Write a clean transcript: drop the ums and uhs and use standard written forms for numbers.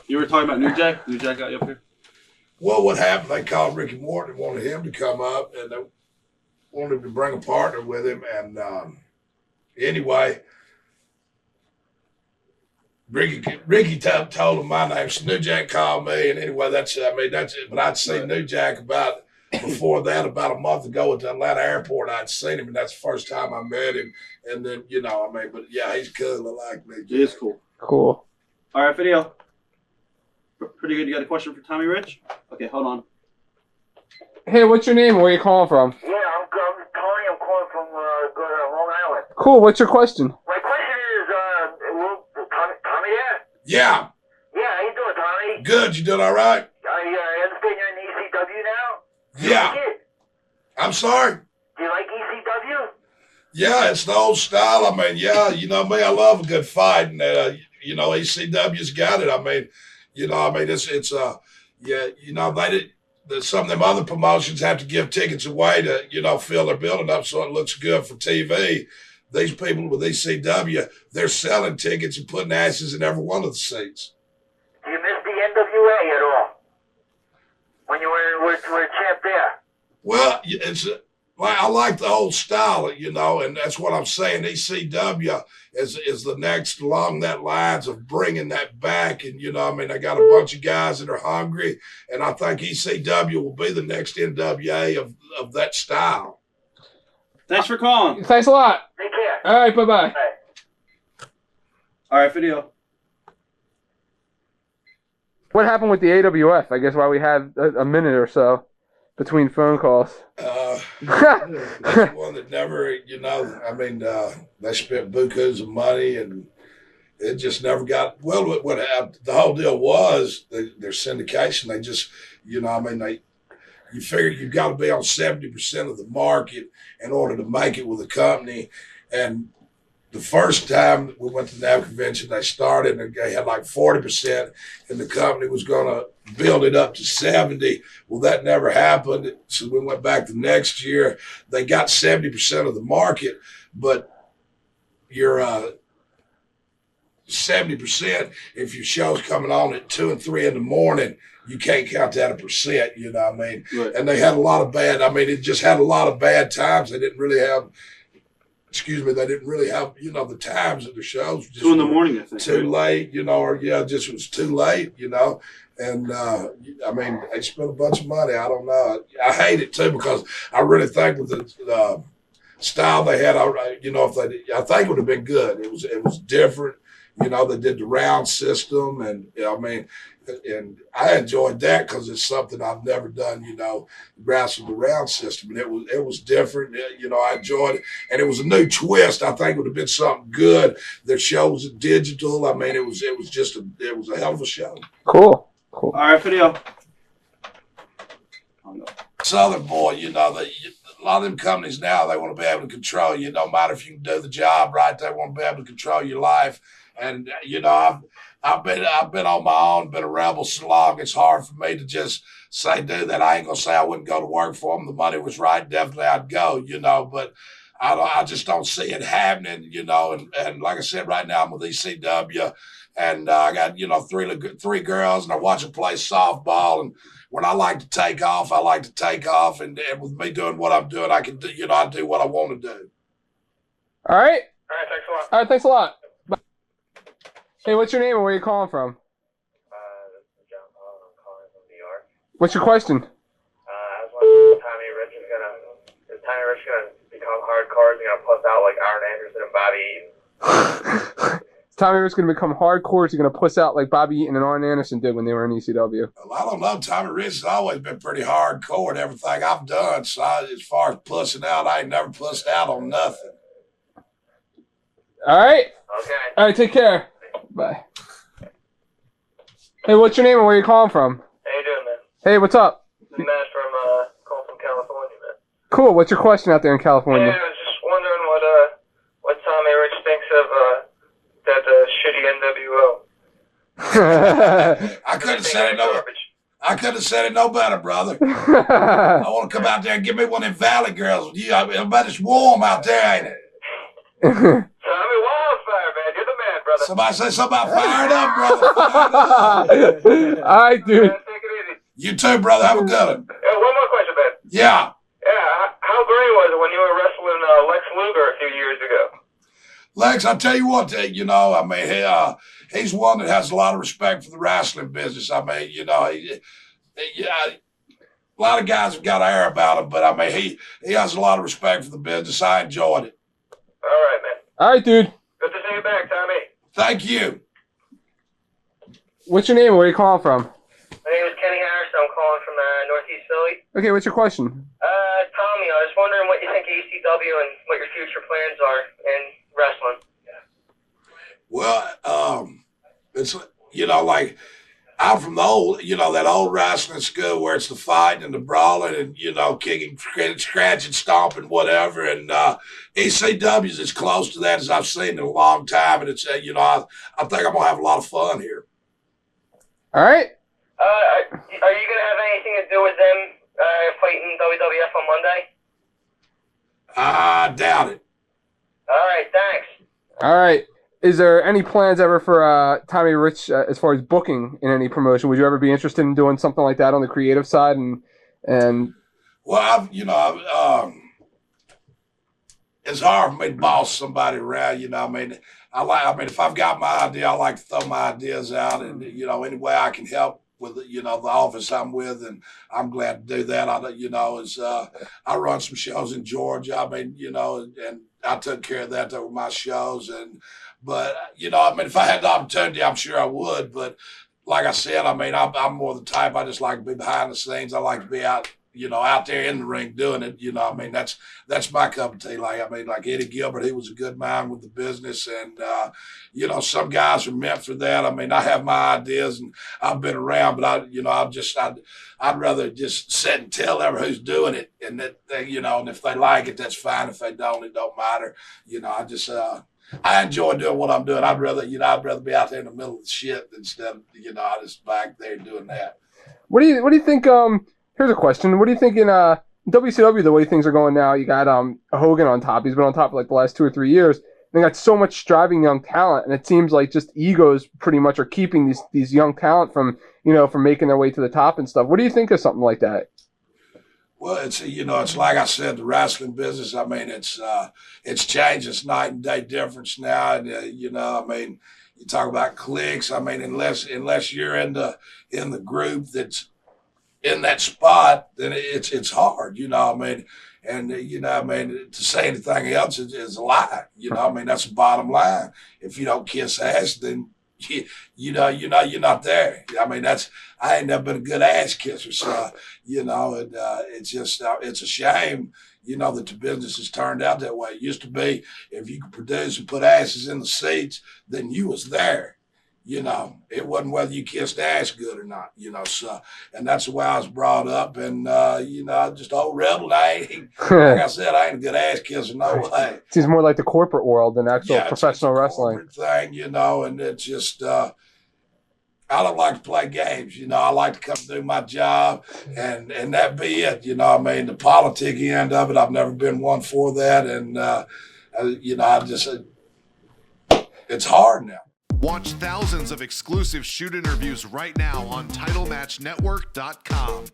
You were talking about New Jack? New Jack got you up here? Well, what happened, they called Ricky Morton and wanted him to come up, and they wanted to bring a partner with him. And anyway, Ricky told him my name. So New Jack called me, and anyway, that's it. But I'd seen New Jack about a month ago at the Atlanta airport. I'd seen him, and that's the first time I met him. And then, but yeah, he's cool. I like me. He is cool. Cool. All right, video. Pretty good. You got a question for Tommy Rich? Okay, hold on. Hey, what's your name and where are you calling from? Yeah, I'm Tony. I'm calling from Long Island. Cool. What's your question? My question is, Tommy there? Yeah. Yeah, how you doing, Tommy? Good. You doing all right? I understand you're in ECW now? Yeah. Like it? I'm sorry? Do you like ECW? Yeah, it's the old style. I mean, yeah, you know me, I love a good fight, and ECW's got it. I mean, some of them other promotions have to give tickets away to, fill their building up so it looks good for TV. These people with ECW, they're selling tickets and putting asses in every one of the seats. Do you miss the NWA at all? When you were a champ there? Well, I like the old style, and that's what I'm saying. ECW is the next along that lines of bringing that back. And, I got a bunch of guys that are hungry, and I think ECW will be the next NWA of that style. Thanks for calling. Thanks a lot. Take care. All right, bye-bye. All right, video. What happened with the AWF? I guess why we had a minute or so between phone calls. That's one that never, they spent bukus of money, and it just never got, well, what happened, the whole deal was their syndication. They just, you figure you've got to be on 70% of the market in order to make it with a company. And the first time we went to the NAB convention, they started and they had like 40%, and the company was going to build it up to 70. Well, that never happened. So we went back the next year. They got 70% of the market, but you're 70%. If your show's coming on at 2 and 3 in the morning, you can't count that a percent, you know what I mean? Right. And they had a lot of it just had a lot of bad times. They didn't really have, the times of the shows. Just 2 in the morning, I think. Too late, just was too late, And, they spent a bunch of money. I don't know. I hate it too, because I really think with the style they had, I think it would have been good. It was different. They did the round system, and and I enjoyed that because it's something I've never done, wrestle the round system, and it was different. I enjoyed it, and it was a new twist. I think it would have been something good. Their show was digital. It was a hell of a show. Cool. All right, video. Southern boy, a lot of them companies now, they want to be able to control you. No matter if you can do the job right, they want to be able to control your life. And I've been on my own, been a rebel so long. It's hard for me to just say, do that. I ain't gonna say I wouldn't go to work for them. The money was right, definitely I'd go. But I just don't see it happening. And like I said, right now I'm with ECW, and I got three girls, and I watch them play softball. And when I like to take off, I like to take off. And with me doing what I'm doing, I can do I do what I want to do. All right. All right, thanks a lot. All right, thanks a lot. Bye. Hey, what's your name and where are you calling from? This is John Paul. I'm calling from New York. What's your question? I was wondering if Tommy Rich is gonna become hardcore? Is he gonna puss out like Arn Anderson and Bobby Eaton? Tommy Rich going to become hardcore? Is he going to puss out like Bobby Eaton and Arn Anderson did when they were in ECW? Well, I don't know. Tommy Rich has always been pretty hardcore in everything I've done. So as far as pussing out, I ain't never pussed out on nothing. All right. Okay. All right, take care. Bye. Hey, what's your name and where are you calling from? How you doing, man? Hey, what's up? This is Matt calling from California, man. Cool. What's your question out there in California? Yeah, I was just wondering what Tommy Rich thinks of that shitty NWO. I couldn't have said it no better, brother. I want to come out there and give me one of them Valley girls with you. I bet it's warm out there, ain't it? Tommy Wildfire, man. You're the man, brother. Somebody say something about fired up, brother. Fired up. All right, dude. Take it easy. You too, brother. Have a good one. One more question, Ben. Yeah. Yeah, how great was it when you were wrestling Lex Luger a few years ago? Lex, I tell you what, I mean, he's one that has a lot of respect for the wrestling business. I mean, a lot of guys have got air about him, but I mean, he has a lot of respect for the business. I enjoyed it. All right, man. All right, dude. Good to see you back, Tommy. Thank you. What's your name? Where are you calling from? My name is Kenny Harris. I'm calling from Northeast Philly. Okay, what's your question? Tommy, I was wondering what you think of ECW and what your future plans are in wrestling. Well, it's, like, I'm from the old, that old wrestling school where it's the fighting and the brawling and, kicking, scratching, stomping, whatever. And ECW is as close to that as I've seen in a long time. And it's, I think I'm going to have a lot of fun here. All right. Are you going to have anything to do with them fighting WWF on Monday? I doubt it. All right, thanks. All right. Is there any plans ever for Tommy Rich as far as booking in any promotion? Would you ever be interested in doing something like that on the creative side? And well, it's hard for me to boss somebody around. If I've got my idea, I like to throw my ideas out, and any way I can help with the office I'm with, and I'm glad to do that. I run some shows in Georgia. And I took care of that. They were my shows, but if I had the opportunity, I'm sure I would. But like I said, I'm more the type. I just like to be behind the scenes. I like to be out there in the ring doing it. That's my cup of tea. Like Eddie Gilbert, he was a good man with the business, and some guys are meant for that. I have my ideas, and I've been around, but I'd rather just sit and tell them who's doing it, and that and if they like it, that's fine. If they don't, it don't matter. I enjoy doing what I'm doing. I'd rather be out there in the middle of the shit instead of I just back there doing that. what do you think? Here's a question. What do you think in WCW, the way things are going now? You got Hogan on top. He's been on top for like the last 2 or 3 years. They got so much striving young talent, and it seems like just egos pretty much are keeping these young talent from making their way to the top and stuff. What do you think of something like that? Well, it's like I said, the wrestling business. It's changed. It's night and day difference now. And you talk about cliques. Unless you're in the group that's in that spot, then it's hard. And to say anything else is a lie. That's the bottom line. If you don't kiss ass, then you're not there. I ain't never been a good ass kisser, so it's just it's a shame, that the business has turned out that way. It used to be if you could produce and put asses in the seats, then you was there. It wasn't whether you kissed ass good or not. And that's the way I was brought up. And just old rebel. Like I said, I ain't a good ass kisser no way. Seems more like the corporate world than actual professional wrestling thing. And it's just I don't like to play games. I like to come do my job, and that be it. The politic end of it, I've never been one for that, and it's hard now. Watch thousands of exclusive shoot interviews right now on TitleMatchNetwork.com.